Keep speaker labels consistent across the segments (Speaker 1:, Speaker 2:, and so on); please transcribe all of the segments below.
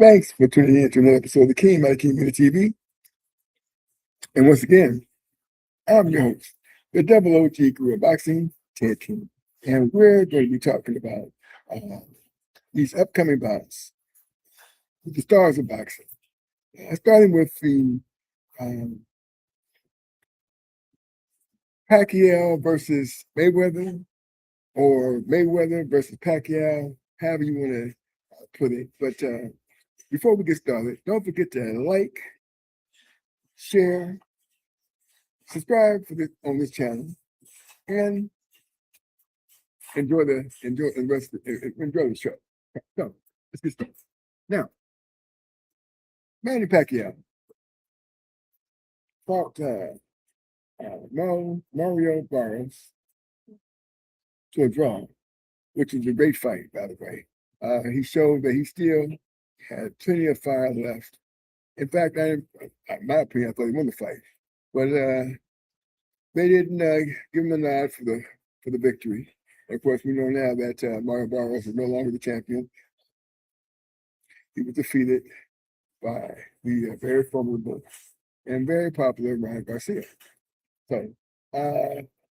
Speaker 1: Thanks for tuning in to another episode of the King by King Media TV. And once again, I'm your host, the Double OG Career Boxing, Ted King. And we're going to be talking about these upcoming bouts with the stars of boxing. Starting with the Pacquiao versus Mayweather, or Mayweather versus Pacquiao, however you want to put it. But before we get started, don't forget to like, share, subscribe on this channel, and enjoy the show. So let's get started. Now, Manny Pacquiao fought Mario Barros to a draw, which was a great fight, by the way. He showed that he still had plenty of fire left. In fact, in my opinion, I thought he won the fight, but they didn't give him a nod for the victory. And of course, we know now that Mario Barros is no longer the champion. He was defeated by the very formidable and very popular Ryan Garcia. So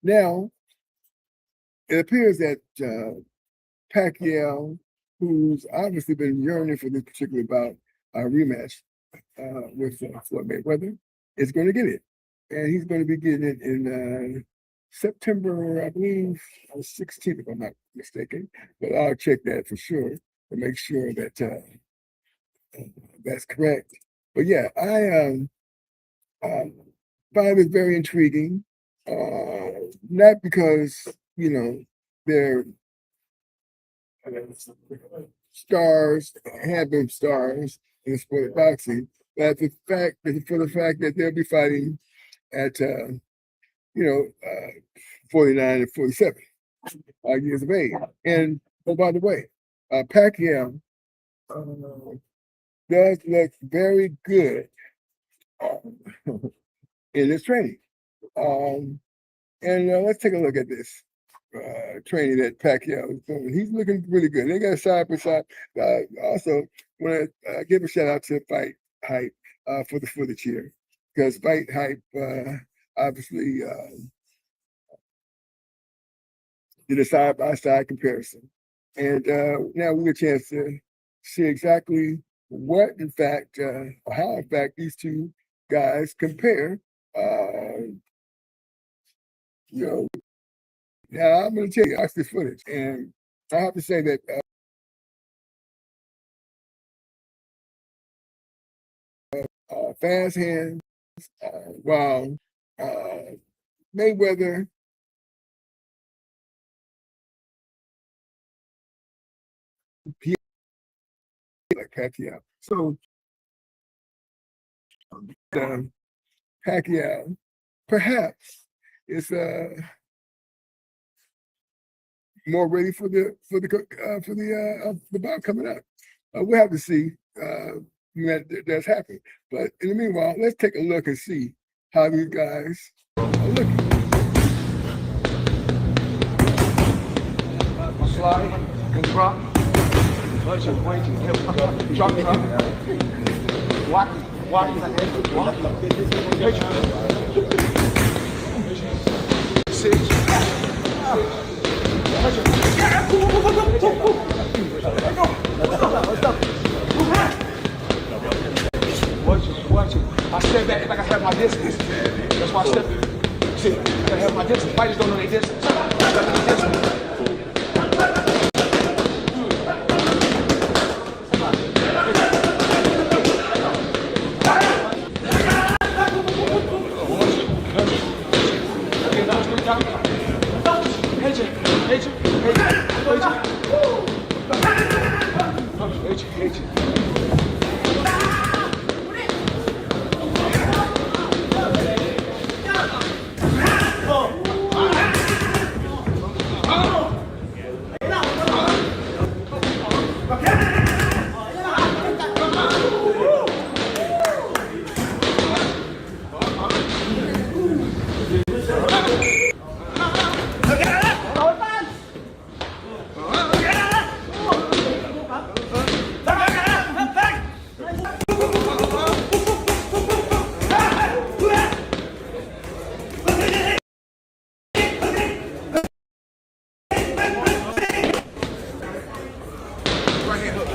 Speaker 1: now it appears that Pacquiao, who's obviously been yearning for this particular bout rematch with Floyd Mayweather, is going to get it. And he's going to be getting it in September, I believe, 16th, if I'm not mistaken. But I'll check that for sure to make sure that that's correct. But yeah, I find it very intriguing. Not because, they're stars, have been stars in the sport of boxing, but for the fact that they'll be fighting at 49 and 47 years of age. And oh, by the way, Pacquiao does look very good in his training. And let's take a look at this training that Pacquiao is doing. He's looking really good. They got side by side. Also, want to give a shout out to Fight Hype for the footage here, because Fight Hype obviously did a side by side comparison, and now we get a chance to see exactly what, in fact, how in fact these two guys compare. Now I'm going to tell you, watch this footage, and I have to say that fast hands, while Mayweather like Pacquiao. So Pacquiao perhaps is more ready for the bout coming up. We'll have to see when that's happened. But in the meanwhile, let's take a look and see how these guys are looking.
Speaker 2: Slide, and drop. Waiting. Drop. Walk. Sit. Watch it. I step back like I have my distance. That's why I step. See, I gotta have my distance. Fighters don't know their distance. right hand hook.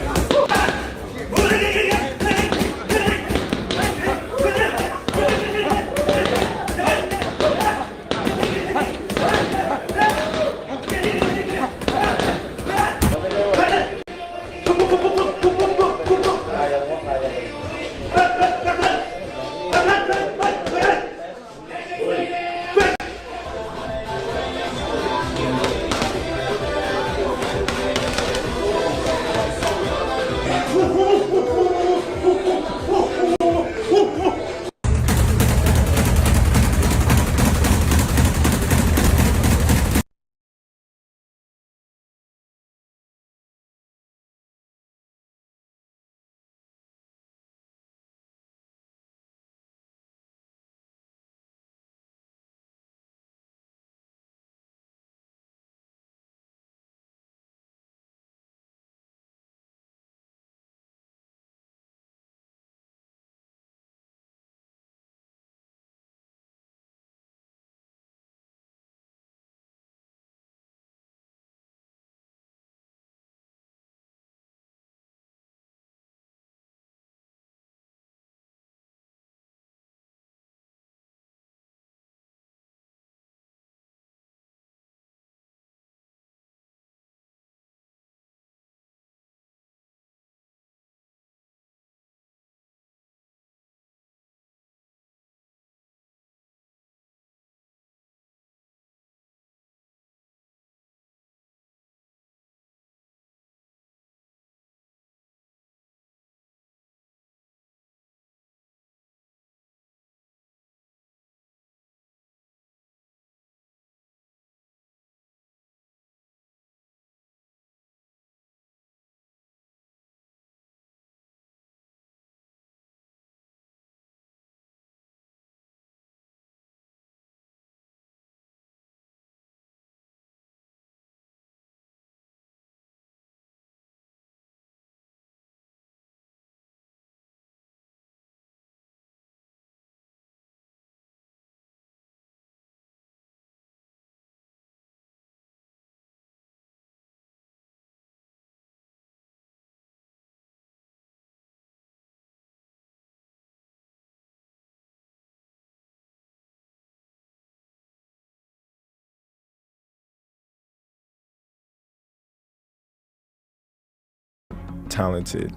Speaker 3: Talented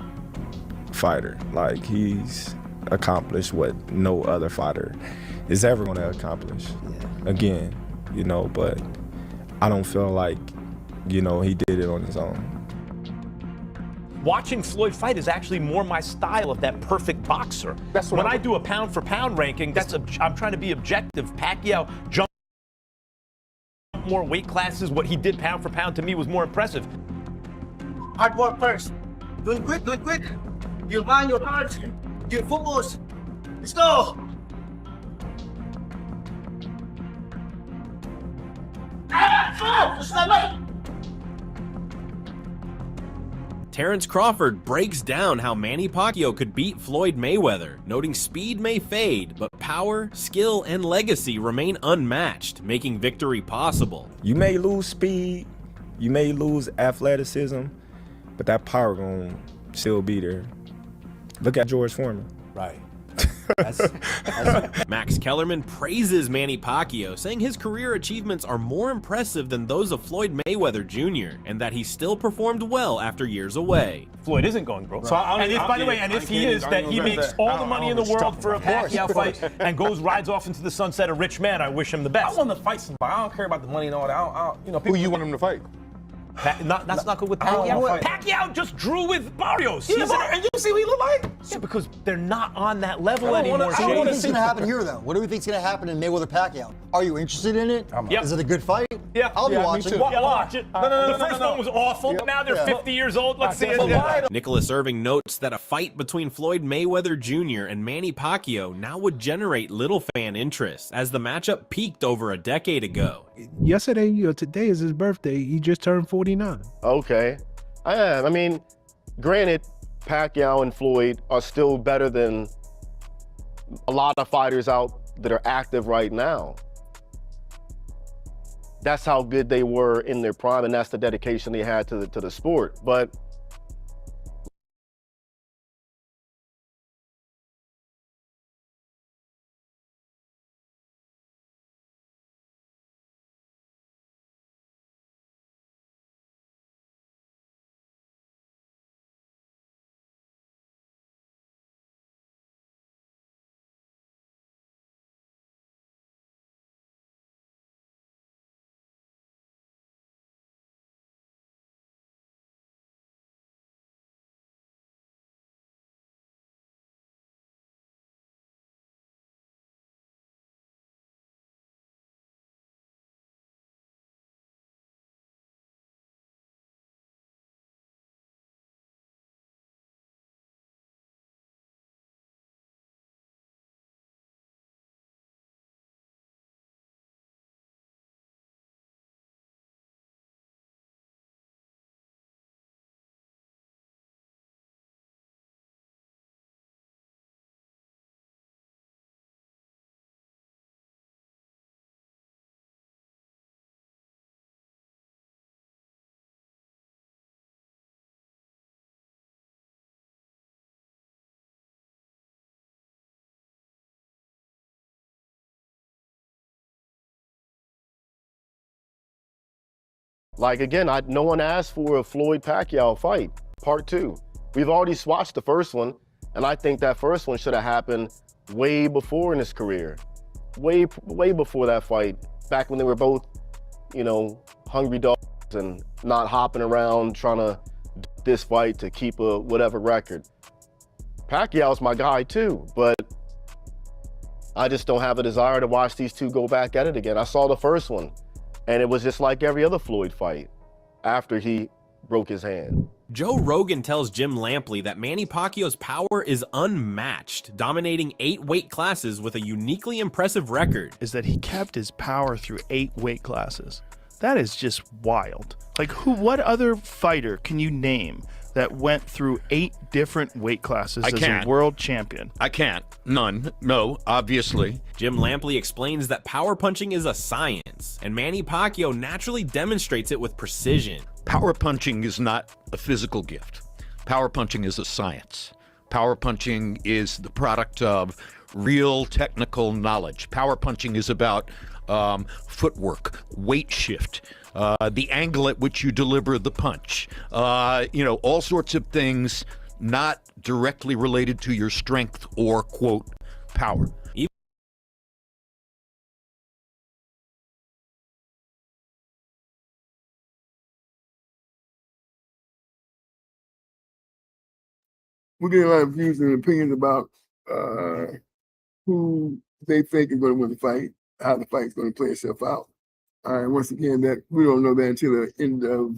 Speaker 3: fighter. Like, he's accomplished what no other fighter is ever going to accomplish. Again, you know, but I don't feel like, you know, he did it on his own.
Speaker 4: Watching Floyd fight is actually more my style of that perfect boxer.
Speaker 2: That's what
Speaker 4: when I do a pound for pound ranking, I'm trying to be objective. Pacquiao jumped more weight classes. What he did pound for pound to me was more impressive.
Speaker 5: Hard work first. Do it quick, do it quick. You mind your heart. You focus. Let's go.
Speaker 6: Terrence Crawford breaks down how Manny Pacquiao could beat Floyd Mayweather, noting speed may fade, but power, skill, and legacy remain unmatched, making victory possible.
Speaker 3: You may lose speed, you may lose athleticism, but that power gonna still be there. Look at George Foreman.
Speaker 4: Right.
Speaker 6: Max Kellerman praises Manny Pacquiao, saying his career achievements are more impressive than those of Floyd Mayweather Jr., and that he still performed well after years away.
Speaker 4: Floyd isn't going broke. So, and if, by the way, and if he is, that he makes all the money in the world for a Pacquiao fight and rides off into the sunset a rich man, I wish him the best.
Speaker 7: I want to fight somebody. I don't care about the money and all that. You know,
Speaker 2: Who you want him to fight?
Speaker 4: That's not good with
Speaker 7: Pacquiao.
Speaker 4: Pacquiao just drew with Barrios.
Speaker 7: And you see what he look like?
Speaker 4: Yeah, because they're not on that level anymore.
Speaker 5: What do you think is going to happen here, though? What do we think is going to happen in Mayweather Pacquiao? Are you interested in it? Is it a good fight?
Speaker 4: Yeah.
Speaker 5: I'll be watching.
Speaker 4: Watch it. The first one was awful. Now they're 50 years old. Let's see it.
Speaker 6: Nicholas Irving notes that a fight between Floyd Mayweather Jr. and Manny Pacquiao now would generate little fan interest, as the matchup peaked over a decade ago.
Speaker 8: Yesterday, today is his birthday. He just turned 49.
Speaker 9: Okay. I mean, granted, Pacquiao and Floyd are still better than a lot of fighters out that are active right now. That's how good they were in their prime, and that's the dedication they had to the sport. But Like, again, no one asked for a Floyd Pacquiao fight, part 2. We've already watched the first one, and I think that first one should have happened way before in his career. Way before that fight, back when they were both, hungry dogs and not hopping around trying to do this fight to keep a whatever record. Pacquiao's my guy too, but I just don't have a desire to watch these two go back at it again. I saw the first one, and it was just like every other Floyd fight after he broke his hand.
Speaker 6: Joe Rogan tells Jim Lampley that Manny Pacquiao's power is unmatched, dominating 8 weight classes with a uniquely impressive record.
Speaker 8: Is that he kept his power through 8 weight classes. That is just wild. Like, what other fighter can you name that went through 8 different weight classes as a world champion?
Speaker 10: I can't. None. No, obviously.
Speaker 6: Jim Lampley explains that power punching is a science, and Manny Pacquiao naturally demonstrates it with precision.
Speaker 10: Power punching is not a physical gift. Power punching is a science. Power punching is the product of real technical knowledge. Power punching is about footwork, weight shift, the angle at which you deliver the punch, all sorts of things not directly related to your strength or, quote, power.
Speaker 1: We're getting a lot of views and opinions about who they think is going to win the fight, how the fight's going to play itself out. Once again, that we don't know that until the end of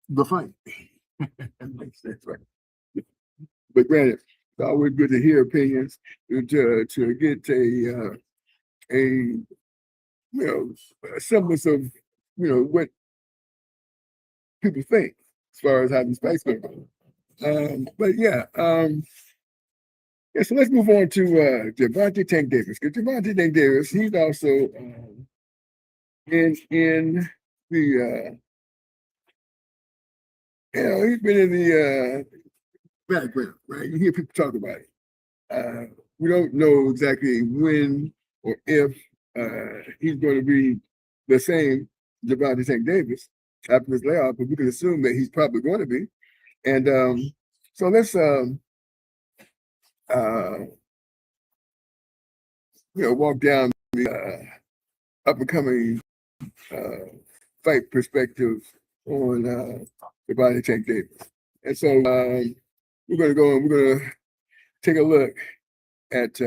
Speaker 1: the fight. That makes sense, right? But granted, it's always good to hear opinions to get a semblance of what people think as far as how this fight's going to go. So let's move on to Gervonte Tank Davis. Because Gervonte Tank Davis, he's also in the he's been in the background, right? You hear people talk about it. We don't know exactly when or if he's going to be the same Gervonte Tank Davis after this layoff, but we can assume that he's probably going to be. And so let's walk down the up and coming fight perspective on Gervonte Tank Davis. And so we're going to go and we're going to take a look at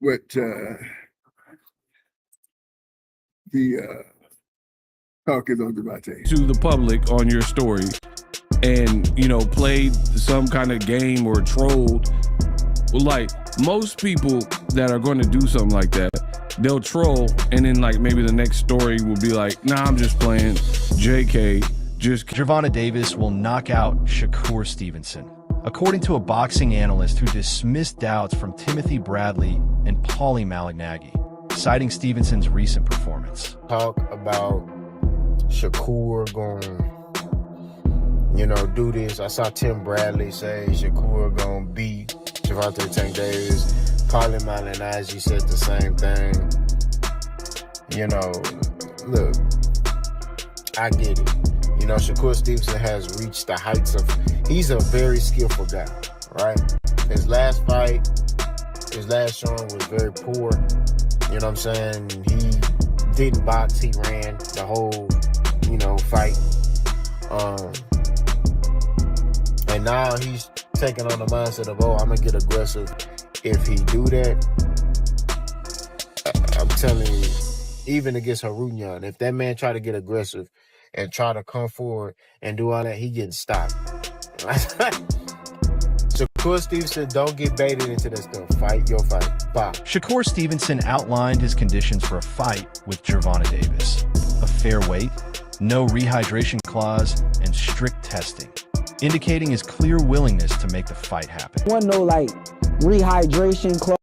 Speaker 1: what the talk is on Gervonte.
Speaker 11: To the public on your story and, played some kind of game or trolled. Like, most people that are going to do something like that, they'll troll, and then, maybe the next story will be like, nah, I'm just playing. JK, just...
Speaker 12: Gervonte Davis will knock out Shakur Stevenson, according to a boxing analyst who dismissed doubts from Timothy Bradley and Paulie Malignaggi, citing Stevenson's recent performance.
Speaker 13: Talk about Shakur going... do this. I saw Tim Bradley say Shakur gonna beat Gervonte Tank Davis. Paulie Malignaggi said the same thing. Look, I get it. Shakur Stevenson has reached the heights of, he's a very skillful guy, right? His last fight, his last showing was very poor. You know what I'm saying? He didn't box, he ran the whole, fight. And now he's taking on the mindset of, I'm going to get aggressive. If he do that, I'm telling you, even against Harunyan, if that man try to get aggressive and try to come forward and do all that, he getting stopped. Shakur Stevenson, don't get baited into that stuff. Fight your fight. Bye.
Speaker 12: Shakur Stevenson outlined his conditions for a fight with Gervonte Davis. A fair weight, no rehydration clause, and strict testing, indicating his clear willingness to make the fight happen.
Speaker 14: One no rehydration clause.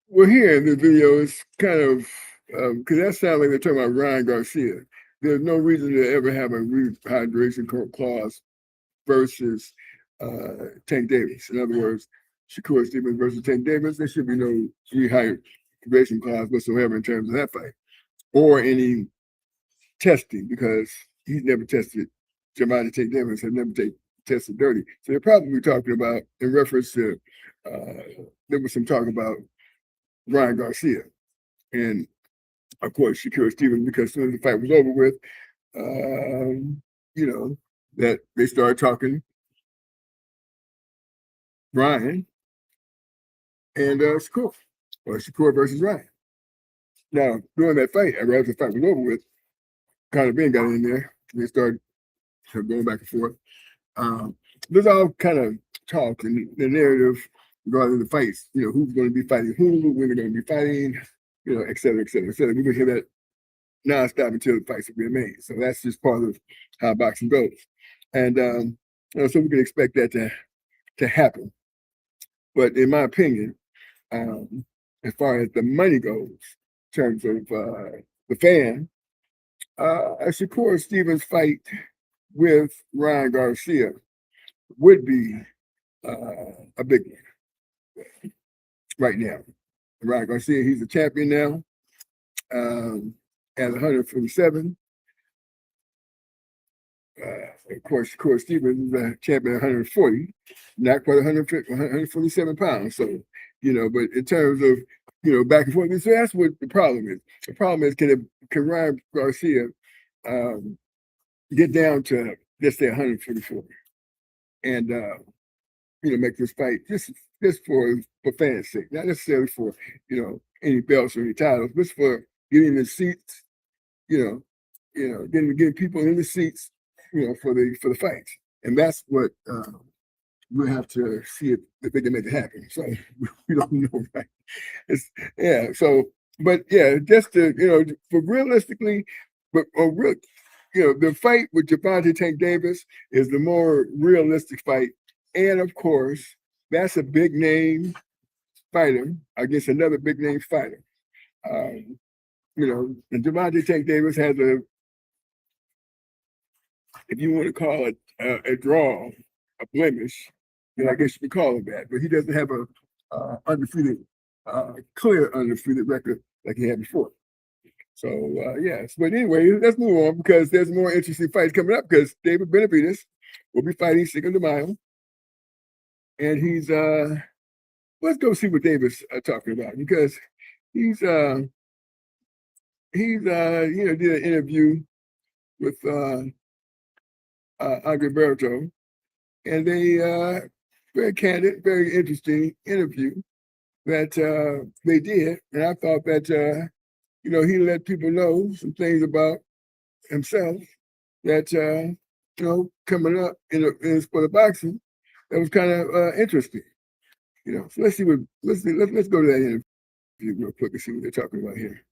Speaker 1: Well, here in the video, it's kind of because that sounds like they're talking about Ryan Garcia. There's no reason to ever have a rehydration clause versus Tank Davis. In other words, Shakur Stevens versus Tank Davis, there should be no restoration clause whatsoever in terms of that fight, or any testing, because he's never tested. Gervonte Davis has never tested dirty. So they're probably talking about, in reference to, there was some talk about Ryan Garcia. And of course, Shakur Stevens, because as soon as the fight was over with, that they started talking Ryan and Shakur, or Shakur versus Ryan. Now, during that fight, after the fight was over with, Conor Ben got in there. They started going back and forth. There's all kind of talk and the narrative regarding the fights. Who's going to be fighting who, when they're going to be fighting, et cetera, et cetera, et cetera. We're going to hear that nonstop until the fights are being made. So that's just part of how boxing goes. And so we can expect that to happen. But in my opinion, as far as the money goes, in terms of the fan, a Shakur Stevens fight with Ryan Garcia would be a big one right now. Ryan Garcia, he's a champion now at 147. Of course, Shakur Stevens is a champion at 140, not quite 147 pounds. So, but in terms of, back and forth, so that's what the problem is. The problem is, can Ryan Garcia get down to, let's say, 144 and, make this fight just for fans' sake, not necessarily for, any belts or any titles, just for getting the seats, getting people in the seats, for the fights. And that's what we'll have to see if they can make it happen. So we don't know, right? Just to, for realistically, the fight with Gervonte Tank Davis is the more realistic fight. And of course, that's a big name fighter against another big name fighter. And Gervonte Tank Davis has if you want to call it a draw, a blemish, then I guess you could call it that. But he doesn't have a clear undefeated record like he had before. So yes, but anyway, let's move on because there's more interesting fights coming up. Because David Benevidez will be fighting Cinco de Mayo, and he's let's go see what David's talking about, because he's did an interview with Andre Berto, and they very candid, very interesting interview that they did, and I thought that he let people know some things about himself that coming up in the sport of boxing that was kind of interesting. So let's go to that interview real quick and see what they're talking about here.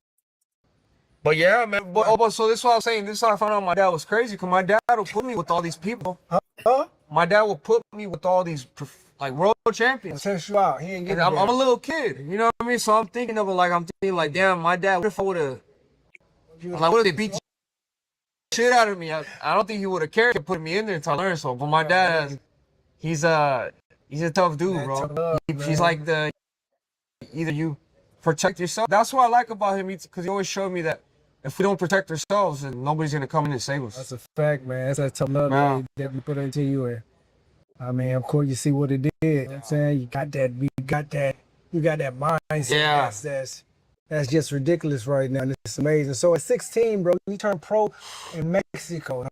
Speaker 15: But yeah, man. But so this is what I'm saying. This is how I found out my dad was crazy, because my dad would put me with all these people. My dad would put me with all these world champions.
Speaker 16: Since you out, he ain't getting.
Speaker 15: I'm a little kid, you know what I mean? So I'm thinking of it like, damn, my dad. What if I would have? What if they beat the shit out of me? I don't think he would have cared to put me in there to learn. So, but my dad, he's a tough dude, bro. He's like either you protect yourself. That's what I like about him, because he always showed me that if we don't protect ourselves, then nobody's gonna come in and save us.
Speaker 16: That's a fact, man. That's that tough love that we put into you. And I mean, of course, you see what it did. You know what I'm saying? You got that mindset.
Speaker 15: Yeah.
Speaker 16: That's just ridiculous right now. And it's amazing. So at 16, bro, you turned pro in Mexico.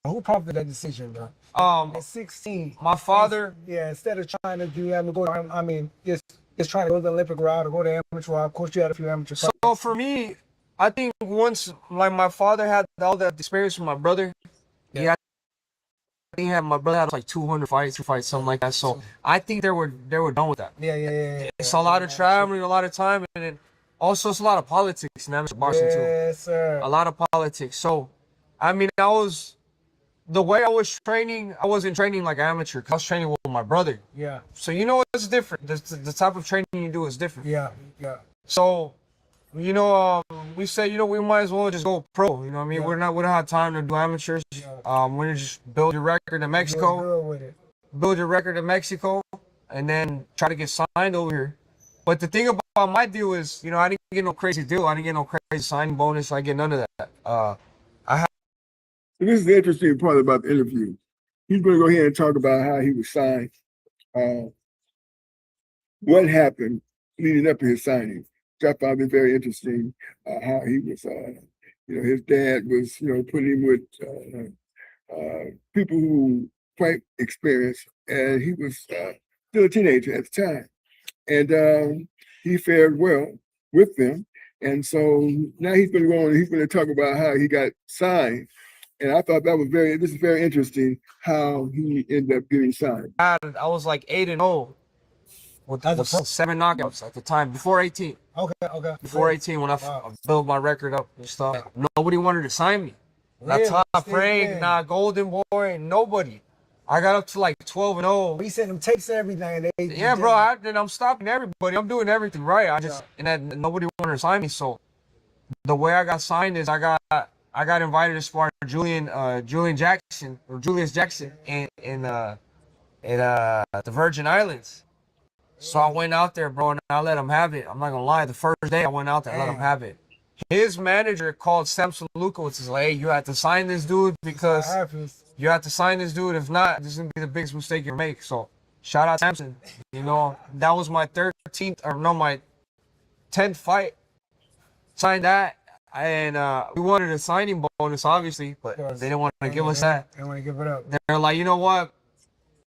Speaker 16: Who prompted that decision, bro?
Speaker 15: At
Speaker 16: 16.
Speaker 15: My father.
Speaker 16: Yeah, instead of trying to just trying to go the Olympic route or go the amateur route. Of course, you had a few amateur fights.
Speaker 15: So for me, I think once, my father had all that experience with my brother, my brother had like 200 fights, something like that. So I think they were done with that.
Speaker 16: Yeah.
Speaker 15: It's a lot of traveling, a lot of time, and then also it's a lot of politics in amateur boxing too.
Speaker 16: Yes, sir.
Speaker 15: A lot of politics. So, I mean, the way I was training, I wasn't training like amateur. I was training with my brother.
Speaker 16: Yeah.
Speaker 15: So it's different. The type of training you do is different.
Speaker 16: Yeah.
Speaker 15: So, we said, we might as well just go pro. You know what I mean? Yeah. We don't have time to do amateurs. We're gonna just build your record in Mexico.
Speaker 16: With it.
Speaker 15: Build your record in Mexico, and then try to get signed over here. But the thing about my deal is, I didn't get no crazy deal. I didn't get no crazy signing bonus. I get none of that.
Speaker 1: So this is the interesting part about the interview. He's going to go ahead and talk about how he was signed, what happened leading up to his signing. Which I found it very interesting. How he was, his dad was, putting him with people who quite experienced, and he was still a teenager at the time, and he fared well with them. And so now he's going to go on. He's going to talk about how he got signed. And I thought that was this is very interesting how he ended up getting signed.
Speaker 15: I was like 8-0 with 7 knockouts at the time, before 18.
Speaker 16: Okay.
Speaker 15: Before 18, when I built my record up and stuff. Nobody wanted to sign me.
Speaker 16: Really?
Speaker 15: Not Top Rank, not Golden Boy, nobody. I got up to like 12-0.
Speaker 16: We sent them tapes and everything.
Speaker 15: Yeah, bro. I'm stopping everybody. I'm doing everything right. Nobody wanted to sign me. So the way I got signed is I got invited to spar Julius Jackson in the Virgin Islands. So I went out there, bro, and I let him have it. I'm not gonna lie. The first day I went out there, I let him have it. His manager called Samson Lukowitz. Is like, hey, you have to sign this dude because you have to sign this dude. If not, this is gonna be the biggest mistake you make. So shout out Samson. That was my 10th fight. Signed that. And we wanted a signing bonus, obviously, but they didn't want to give us that.
Speaker 16: They want to give it up.
Speaker 15: They're like, you know what?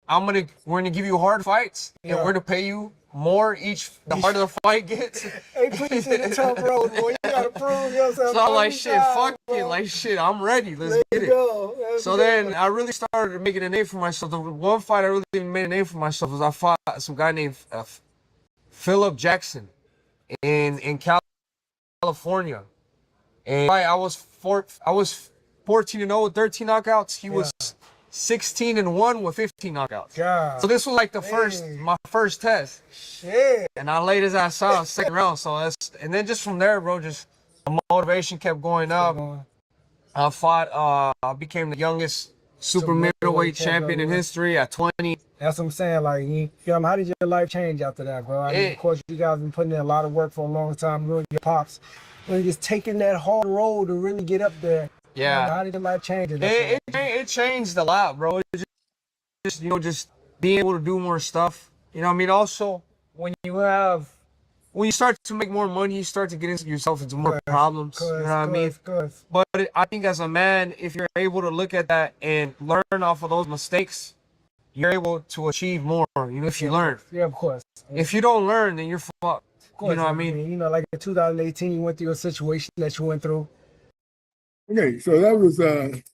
Speaker 15: We're gonna give you hard fights, and we're gonna pay you more the harder the fight gets.
Speaker 16: Hey, put you in the tough road, boy. You gotta prove yourself.
Speaker 15: So I'm like, shit, fuck it. Like, shit, I'm ready. Let's get it. So then I really started making a name for myself. The one fight I really made a name for myself was I fought some guy named Philip Jackson in California. And I was 14-0 with 13 knockouts. He was 16-1 with 15 knockouts.
Speaker 16: God,
Speaker 15: so this was like my first test.
Speaker 16: Shit.
Speaker 15: And I laid his ass out second round. And then just from there, bro, just the motivation kept going up. I became the youngest super middleweight champion in history at 20.
Speaker 16: That's what I'm saying. Like, how did your life change after that, bro? I mean, of course, you guys been putting in a lot of work for a long time. You and your pops, just taking that hard road to really get up there.
Speaker 15: Yeah.
Speaker 16: How did your life change?
Speaker 15: It changed a lot, bro. Just being able to do more stuff. Also, when you start to make more money, you start to get into more problems. You know what I mean? But I think as a man, if you're able to look at that and learn off of those mistakes, you're able to achieve more. If you learn.
Speaker 16: Yeah, of course.
Speaker 15: If you don't learn, then you're fucked.
Speaker 16: Of course,
Speaker 15: you know what I mean?
Speaker 16: Like in 2018, you went through a situation that you went through.
Speaker 1: Okay, so that was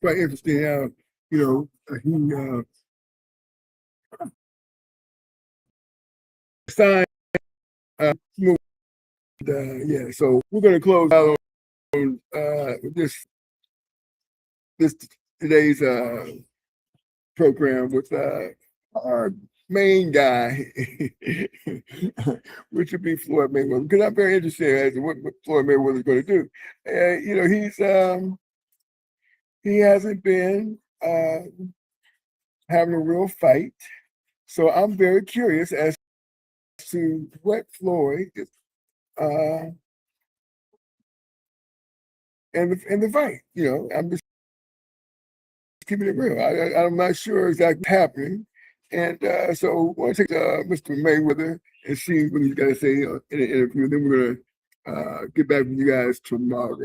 Speaker 1: quite interesting how, he signed so we're going to close out on this today's program with our main guy, which would be Floyd Mayweather, because I'm very interested as to what Floyd Mayweather is going to do. He hasn't been having a real fight, so I'm very curious as to what Floyd and the fight. I'm just keeping it real. I'm not sure exactly what's happening. And so I want to take Mr. Mayweather and see what he's got to say in an interview. Then we're going to get back with you guys tomorrow.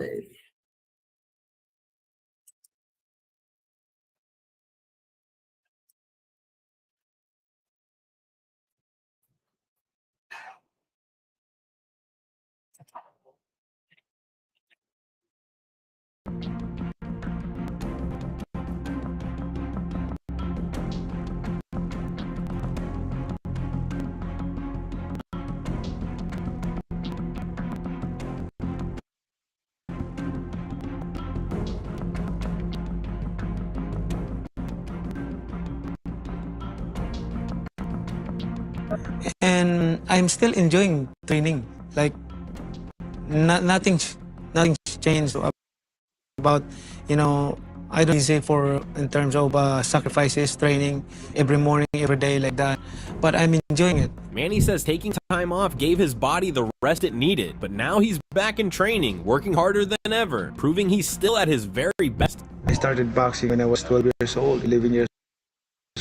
Speaker 17: And I'm still enjoying training. Like nothing's changed about I don't say for in terms of sacrifices, training every morning, every day like that. But I'm enjoying it.
Speaker 6: Manny says taking time off gave his body the rest it needed, but now he's back in training, working harder than ever, proving he's still at his very best.
Speaker 18: I started boxing when I was 12 years old, 11 years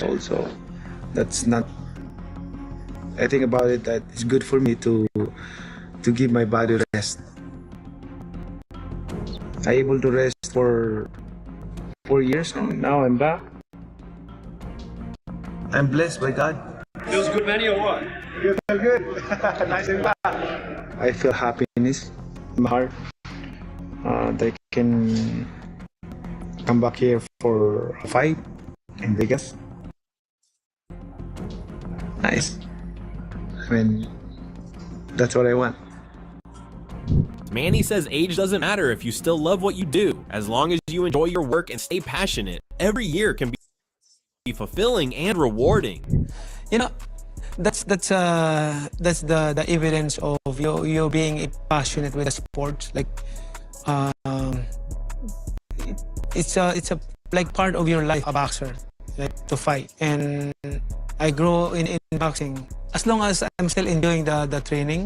Speaker 18: old, so that's not. I think about it that it's good for me to give my body rest. I'm able to rest for 4 years now. Now I'm back. I'm blessed by God.
Speaker 5: Feels good, Manny, or what? You feel good. Nice and back.
Speaker 18: I feel happiness in my heart that I can come back here for a fight in Vegas. Nice. I mean, that's what I want.
Speaker 6: Manny says age doesn't matter if you still love what you do, as long as you enjoy your work and stay passionate. Every year can be fulfilling and rewarding.
Speaker 17: You know, that's the evidence of you being passionate with the sport. Like, it's a like part of your life, a boxer, like to fight. And I grow in boxing. As long as I'm still enjoying the training,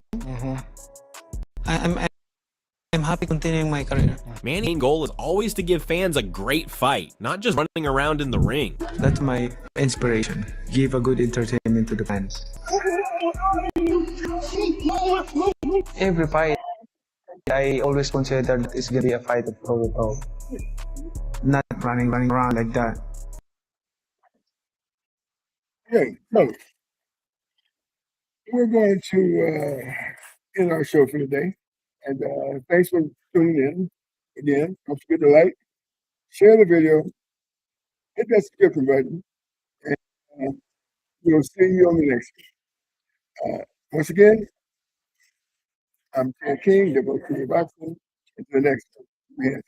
Speaker 17: I'm happy continuing my career.
Speaker 6: Manny's main goal is always to give fans a great fight, not just running around in the ring.
Speaker 18: That's my inspiration. Give a good entertainment to the fans. Every fight, I always consider that it's gonna be a fight of toe to toe. Not running around like that.
Speaker 1: Okay, so we're going to end our show for today. And thanks for tuning in. Again, don't forget to like, share the video, hit that subscription button, and we'll see you on the next one. Once again, I'm Ted King, the Boxing. Until the next one.